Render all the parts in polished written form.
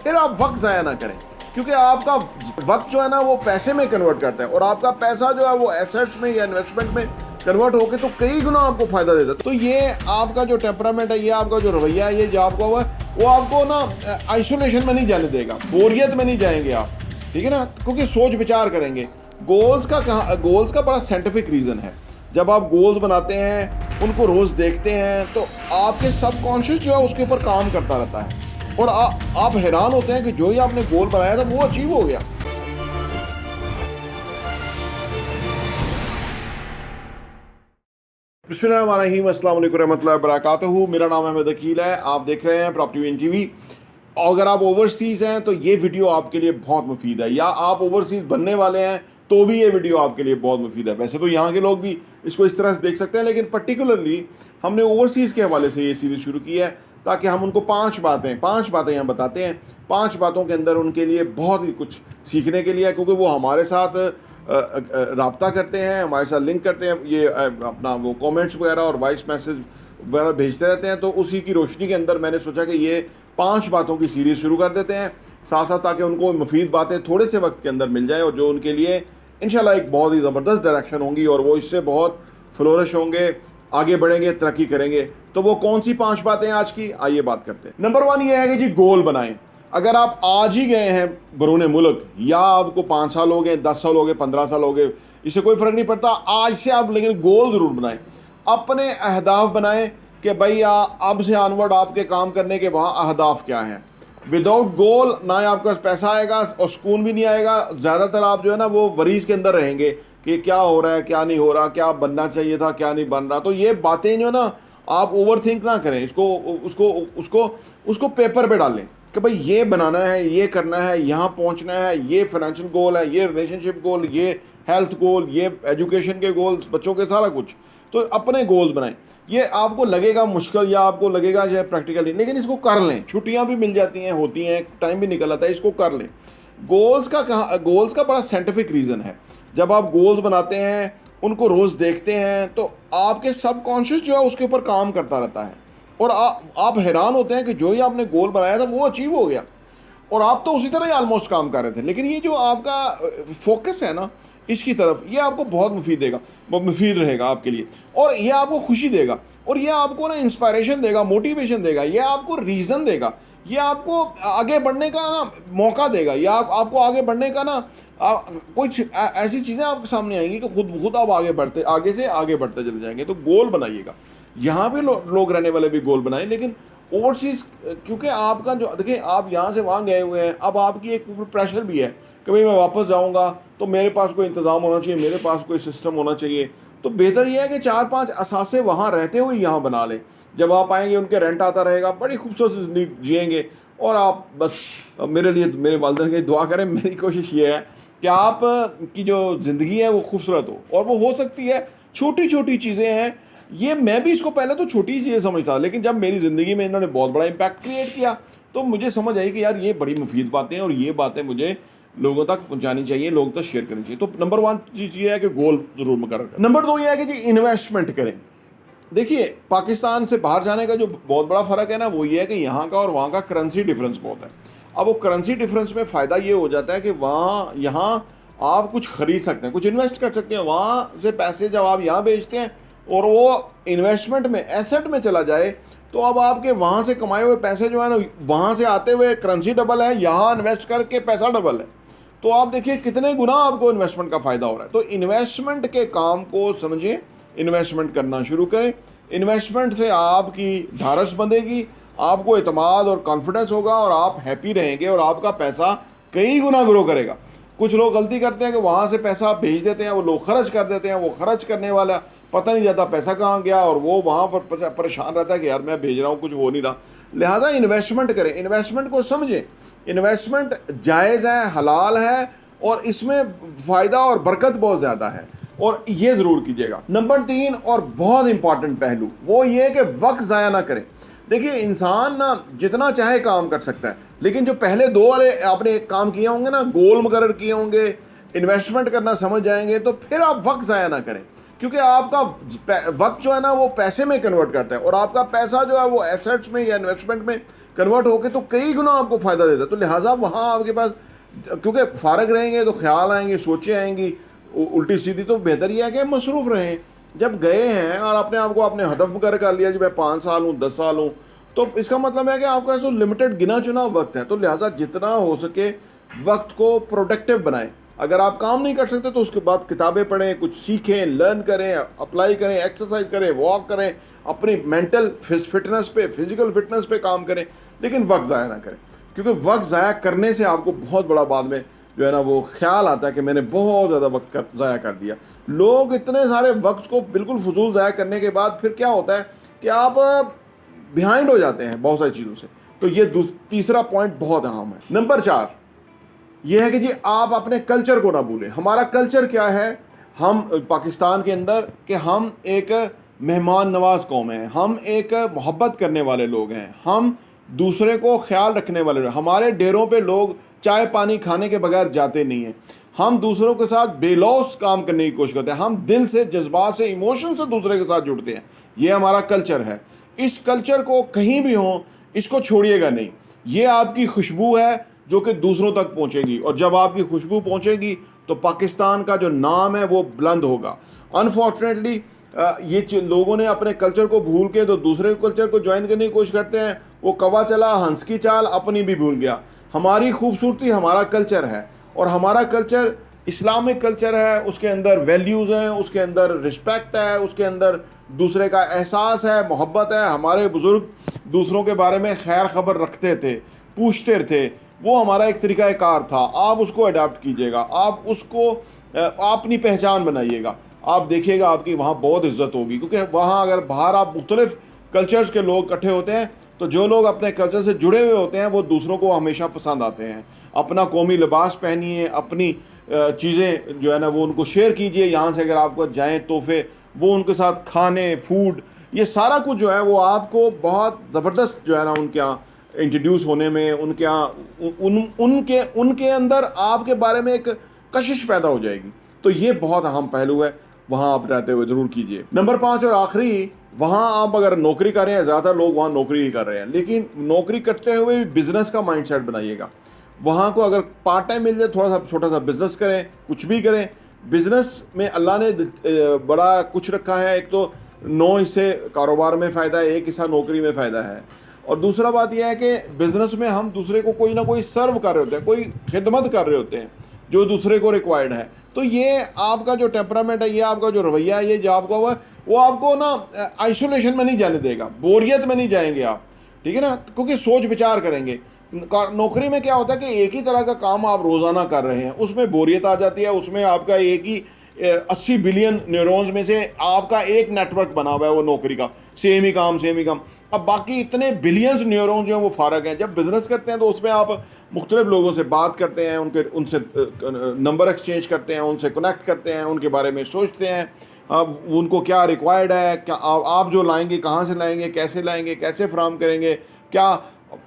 फिर आप वक्त ज़ाया ना करें, क्योंकि आपका वक्त जो है ना वो पैसे में कन्वर्ट करता है और आपका पैसा जो है वो एसेट्स में या इन्वेस्टमेंट में कन्वर्ट होकर तो कई गुना आपको फायदा देता है। तो ये आपका जो टेम्परामेंट है, ये आपका जो रवैया है, ये जो आपका हुआ है, वो आपको ना आइसोलेशन में नहीं जाने देगा, बोरियत में नहीं जाएंगे आप, ठीक है ना, क्योंकि सोच विचार करेंगे। गोल्स का बड़ा साइंटिफिक रीज़न है। जब आप गोल्स बनाते हैं, उनको रोज़ देखते हैं, तो आपके सबकॉन्शियस जो है उसके ऊपर काम करता रहता है और आप हैरान होते हैं कि जो ही आपने गोल बनाया था वो अचीव हो गया। बिस्मिल्लाहिर्रहमानिर्रहीम, अस्सलाम वालेकुम रहमतुल्लाहि व बरकातहू। मेरा नाम अहमद अकील है, आप देख रहे हैं प्रॉपर्टी विन टीवी। अगर आप ओवरसीज़ हैं तो ये वीडियो आपके लिए बहुत मुफीद है, या आप ओवरसीज़ बनने वाले हैं तो भी ये वीडियो आपके लिए बहुत मुफीद है। वैसे तो यहाँ के लोग भी इसको इस तरह से देख सकते हैं, लेकिन पर्टिकुलरली हमने ओवरसीज़ के हवाले से ये सीरीज़ शुरू की है ताकि हम उनको पांच बातें यहाँ बताते हैं। 5 बातों के अंदर उनके लिए बहुत ही कुछ सीखने के लिए है, क्योंकि वो हमारे साथ राब्ता करते हैं, हमारे साथ लिंक करते हैं, ये अपना वो कमेंट्स वगैरह और वॉइस मैसेज वगैरह भेजते रहते हैं। तो उसी की रोशनी के अंदर मैंने सोचा कि ये 5 बातों की सीरीज़ शुरू कर देते हैं साथ साथ, ताकि उनको मुफीद बातें थोड़े से वक्त के अंदर मिल जाए और जो उनके लिए इंशाल्लाह एक बहुत ही ज़बरदस्त डायरेक्शन होंगी और वो इससे बहुत फ्लोरिश होंगे, आगे बढ़ेंगे, तरक्की करेंगे। तो वो कौन सी 5 बातें आज की, आइए बात करते हैं। नंबर 1 ये है कि जी गोल बनाएं। अगर आप आज ही गए हैं बरून मुल्क, या आपको 5 साल हो गए, 10 साल हो गए, 15 साल हो गए, इससे कोई फ़र्क नहीं पड़ता, आज से आप लेकिन गोल ज़रूर बनाएं। अपने अहदाफ बनाएं कि भाई अब से ऑनवर्ड आपके काम करने के वहाँ अहदाफ क्या हैं। विदाउट गोल ना आपके पास पैसा आएगा और सुकून भी नहीं आएगा। ज़्यादातर आप जो है ना वो वरीज के अंदर रहेंगे कि क्या हो रहा है, क्या नहीं हो रहा, क्या बनना चाहिए था, क्या नहीं बन रहा। तो ये बातें जो ना आप ओवर थिंक ना करें, उसको पेपर पे डालें कि भाई ये बनाना है, ये करना है, यहाँ पहुँचना है, ये फाइनेंशियल गोल है, ये रिलेशनशिप गोल, ये हेल्थ गोल, ये एजुकेशन के गोल्स, बच्चों के सारा कुछ। तो अपने गोल्स बनाएं। ये आपको लगेगा मुश्किल या आपको लगेगा जो है प्रैक्टिकली, लेकिन इसको कर लें। छुट्टियां भी मिल जाती हैं, होती हैं, टाइम भी निकल आता है, इसको कर लें। गोल्स का बड़ा साइंटिफिक रीज़न है। जब आप गोल्स बनाते हैं, उनको रोज़ देखते हैं, तो आपके सबकॉन्शियस जो है उसके ऊपर काम करता रहता है और आप हैरान होते हैं कि जो ही आपने गोल बनाया था वो अचीव हो गया और आप तो उसी तरह ही ऑलमोस्ट काम कर रहे थे। लेकिन ये जो आपका फोकस है ना इसकी तरफ, ये आपको बहुत मुफीद रहेगा आपके लिए, और ये आपको खुशी देगा, और ये आपको ना इंस्पायरेशन देगा, मोटिवेशन देगा, ये आपको रीज़न देगा, ये आपको आगे बढ़ने का ना मौका देगा, या आपको आगे बढ़ने का ना कुछ ऐसी चीज़ें आपके सामने आएंगी कि खुद आप आगे से आगे बढ़ते चले जाएंगे। तो गोल बनाइएगा। यहाँ पे लोग रहने वाले भी गोल बनाएं, लेकिन ओवरसीज़, क्योंकि आपका जो देखिए आप यहाँ से वहाँ गए हुए हैं, अब आपकी एक प्रेशर भी है कि भाई मैं वापस जाऊँगा तो मेरे पास कोई इंतज़ाम होना चाहिए, मेरे पास कोई सिस्टम होना चाहिए। तो बेहतर यह है कि 4-5 असासे वहाँ रहते हुए यहाँ बना लें। जब आप आएंगे उनके रेंट आता रहेगा, बड़ी खूबसूरत ज़िंदगी जिएंगे, और आप बस मेरे लिए, मेरे वालिदैन की दुआ करें। मेरी कोशिश ये है कि आप की जो ज़िंदगी है वो खूबसूरत हो, और वो हो सकती है छोटी छोटी चीज़ें हैं। ये मैं भी इसको पहले तो छोटी चीज़ें समझता, लेकिन जब मेरी ज़िंदगी में इन्होंने बहुत बड़ा इम्पैक्ट क्रिएट किया तो मुझे समझ आई कि यार ये बड़ी मुफीद बातें हैं और ये बातें मुझे लोगों तक पहुंचानी चाहिए, लोगों तक शेयर करनी चाहिए। तो नंबर 1 चीज़ ये है कि गोल ज़रूर मुकर्रर करें। नंबर 2 ये है कि जी इन्वेस्टमेंट करें। देखिए पाकिस्तान से बाहर जाने का जो बहुत बड़ा फ़र्क है ना, वो ये है कि यहाँ का और वहाँ का करेंसी डिफरेंस बहुत है। अब वो करेंसी डिफरेंस में फ़ायदा ये हो जाता है कि यहाँ आप कुछ ख़रीद सकते हैं, कुछ इन्वेस्ट कर सकते हैं। वहाँ से पैसे जब आप यहाँ भेजते हैं और वो इन्वेस्टमेंट में, एसेट में चला जाए, तो अब आपके वहाँ से कमाए हुए पैसे जो है ना, वहाँ से आते हुए करेंसी डबल है, यहाँ इन्वेस्ट करके पैसा डबल है। तो आप देखिए कितने गुना आपको इन्वेस्टमेंट का फ़ायदा हो रहा है। तो इन्वेस्टमेंट के काम को समझें, इन्वेस्टमेंट करना शुरू करें। इन्वेस्टमेंट से आपकी ढारस बंधेगी, आपको एतमाद और कॉन्फिडेंस होगा, और आप हैप्पी रहेंगे, और आपका पैसा कई गुना ग्रो करेगा। कुछ लोग गलती करते हैं कि वहाँ से पैसा भेज देते हैं, वो लोग खर्च कर देते हैं, वो खर्च करने वाला पता नहीं जाता पैसा कहाँ गया, और वो वहाँ पर परेशान रहता है कि यार मैं भेज रहा हूँ, कुछ हो नहीं रहा। लिहाजा इन्वेस्टमेंट करें, इन्वेस्टमेंट को समझें। इन्वेस्टमेंट जायज़ है, हलाल है, और इसमें फ़ायदा और बरकत बहुत ज़्यादा है, और ये ज़रूर कीजिएगा। नंबर 3 और बहुत इंपॉर्टेंट पहलू वो ये कि वक्त ज़ाया ना करें। देखिए इंसान ना जितना चाहे काम कर सकता है, लेकिन जो पहले 2 वाले आपने काम किए होंगे ना, गोल मुकर्रर किए होंगे, इन्वेस्टमेंट करना समझ जाएंगे, तो फिर आप वक्त ज़ाया ना करें। क्योंकि आपका वक्त जो है ना वो पैसे में कन्वर्ट करता है, और आपका पैसा जो है वो एसेट्स में या इन्वेस्टमेंट में कन्वर्ट होकर तो कई गुना आपको फ़ायदा देता है। तो लिहाजा वहाँ आपके पास, क्योंकि फ़ारग रहेंगे तो ख्याल आएंगे, सोचें आएंगी उल्टी सीधी, तो बेहतर यह है कि मसरूफ़ रहें। जब गए हैं और अपने आप को आपने हदफ मुकर कर लिया कि मैं 5 साल हूँ, 10 साल हूँ, तो इसका मतलब है कि आपका जो लिमिटेड गिना चुना वक्त है। तो लिहाजा जितना हो सके वक्त को प्रोडक्टिव बनाएं। अगर आप काम नहीं कर सकते तो उसके बाद किताबें पढ़ें, कुछ सीखें, लर्न करें, अप्लाई करें, एक्सरसाइज करें, वॉक करें, अपनी मेंटल फिटनेस पे, फिजिकल फिटनेस पे काम करें, लेकिन वक्त ज़ाया ना करें। क्योंकि वक्त ज़ाया करने से आपको बहुत बड़ा बाद में जो है ना वो ख्याल आता है कि मैंने बहुत ज़्यादा वक्त ज़ाया कर दिया। लोग इतने सारे वक्त को बिल्कुल फजूल ज़ाया करने के बाद फिर क्या होता है कि आप बिहाइंड हो जाते हैं बहुत सारी चीज़ों से। तो ये तीसरा पॉइंट बहुत अहम है। नंबर 4 ये है कि जी आप अपने कल्चर को ना भूलें। हमारा कल्चर क्या है, हम पाकिस्तान के अंदर कि हम एक मेहमान नवाज कौम है, हम एक मोहब्बत करने वाले लोग हैं, हम दूसरे को ख्याल रखने वाले लोग। हमारे डेरों पे लोग चाय पानी खाने के बगैर जाते नहीं हैं। हम दूसरों के साथ बेलौस काम करने की कोशिश करते हैं, हम दिल से, जज्बात से, इमोशन से दूसरे के साथ जुड़ते हैं। ये हमारा कल्चर है। इस कल्चर को कहीं भी हो इसको छोड़िएगा नहीं। ये आपकी खुशबू है जो कि दूसरों तक पहुंचेगी, और जब आपकी खुशबू पहुंचेगी तो पाकिस्तान का जो नाम है वो बुलंद होगा। अनफॉर्चुनेटली ये लोगों ने अपने कल्चर को भूल के तो दूसरे कल्चर को ज्वाइन करने की कोशिश करते हैं। वो कवा चला हंस की चाल, अपनी भी भूल गया। हमारी खूबसूरती हमारा कल्चर है, और हमारा कल्चर इस्लामिक कल्चर है। उसके अंदर वैल्यूज़ हैं, उसके अंदर रिस्पेक्ट है, उसके अंदर दूसरे का एहसास है, मोहब्बत है। हमारे बुज़ुर्ग दूसरों के बारे में खैर खबर रखते थे, पूछते थे। वो हमारा एक तरीक़ा कार था। आप उसको अडाप्ट कीजिएगा, आप उसको अपनी पहचान बनाइएगा। आप देखिएगा आपकी वहाँ बहुत इज्जत होगी, क्योंकि वहाँ अगर बाहर आप मुख्तलिफ़ कल्चर्स के लोग इकट्ठे होते हैं तो जो लोग अपने कल्चर से जुड़े हुए होते हैं वो दूसरों को हमेशा पसंद आते हैं। अपना कौमी लिबास पहनिए, अपनी चीज़ें जो है ना वो उनको शेयर कीजिए। यहाँ से अगर आपको जाएँ तोहफे, वो उनके साथ खाने, फूड, ये सारा कुछ जो है वो आपको बहुत ज़बरदस्त जो है ना उनके यहाँ इंट्रोड्यूस होने में, उनके यहाँ उनके अंदर आपके बारे में एक कशिश पैदा हो जाएगी। तो ये बहुत अहम पहलू है, वहाँ आप रहते हुए ज़रूर कीजिए। नंबर 5 और आखिरी, वहाँ आप अगर नौकरी कर रहे हैं, ज़्यादातर लोग वहाँ नौकरी ही कर रहे हैं, लेकिन नौकरी करते हुए बिज़नेस का माइंडसेट बनाइएगा। वहाँ को अगर पार्ट टाइम मिल जाए, थोड़ा सा छोटा सा बिज़नेस करें, कुछ भी करें। बिज़नेस में अल्लाह ने बड़ा कुछ रखा है। एक तो 9 हिस्से कारोबार में फ़ायदा है, 1 हिस्सा नौकरी में फ़ायदा है। और दूसरा बात यह है कि बिज़नेस में हम दूसरे को कोई ना कोई सर्व कर रहे होते हैं, कोई खिदमत कर रहे होते हैं जो दूसरे को रिक्वायर्ड है। तो ये आपका जो टेम्परामेंट है, ये आपका जो रवैया है, ये जो आपका हुआ, वो आपको ना आइसोलेशन में नहीं जाने देगा, बोरियत में नहीं जाएंगे आप, ठीक है ना। क्योंकि सोच विचार करेंगे। नौकरी में क्या होता है कि एक ही तरह का काम आप रोज़ाना कर रहे हैं, उसमें बोरियत आ जाती है। उसमें आपका एक ही 80 बिलियन न्यूरॉन्स में से आपका एक नेटवर्क बना हुआ है वो नौकरी का, सेम ही काम, सेम ही काम। अब बाकी इतने बिलियंस न्यूरॉन्स जो हैं वो फारग हैं। जब बिज़नेस करते हैं तो उसमें आप मुख्तलिफ लोगों से बात करते हैं, उनसे नंबर एक्सचेंज करते हैं, उनसे कनेक्ट करते हैं, उनके बारे में सोचते हैं, अब उनको क्या रिक्वायर्ड है, क्या आप जो लाएंगे कहाँ से लाएंगे, कैसे फ्राहम करेंगे, क्या।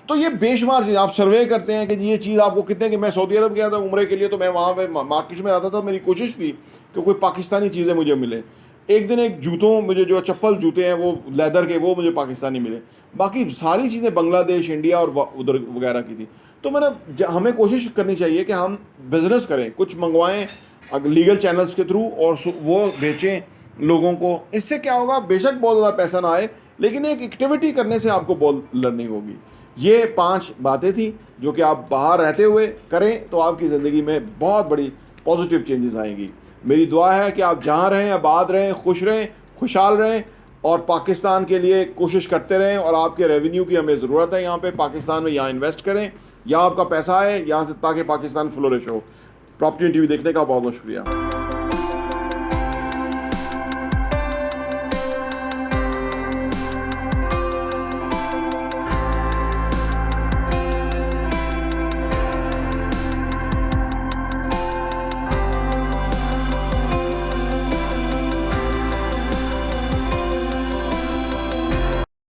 तो ये बेशुमार चीज़ आप सर्वे करते हैं कि जी ये चीज़ आपको कितने कि मैं सऊदी अरब गया था उम्रे के लिए, तो मैं वहाँ पे मार्केट में आता था, मेरी कोशिश थी कि कोई पाकिस्तानी चीज़ें मुझे मिले। एक दिन एक जूतों, मुझे जो चप्पल जूते हैं वो लेदर के, वो मुझे पाकिस्तानी मिले। बाकी सारी चीज़ें बांग्लादेश, इंडिया और उधर वगैरह की थी। तो मैंने हमें कोशिश करनी चाहिए कि हम बिज़नेस करें, कुछ मंगवाएं लीगल चैनल्स के थ्रू और वो बेचें लोगों को। इससे क्या होगा, बेशक बहुत ज़्यादा पैसा ना आए, लेकिन एक एक्टिविटी करने से आपको बहुत लर्निंग होगी। ये 5 बातें थी जो कि आप बाहर रहते हुए करें तो आपकी ज़िंदगी में बहुत बड़ी पॉजिटिव चेंजेस आएंगी। मेरी दुआ है कि आप जहाँ रहें, आबाद रहें, खुश रहें, खुशहाल रहें, और पाकिस्तान के लिए कोशिश करते रहें। और आपके रेवेन्यू की हमें ज़रूरत है यहाँ पे पाकिस्तान में, यहाँ इन्वेस्ट करें, यहाँ आपका पैसा आए यहाँ से, ताकि पाकिस्तान फ्लोरिश हो। प्रॉपर्टी टीवी देखने का बहुत बहुत शुक्रिया।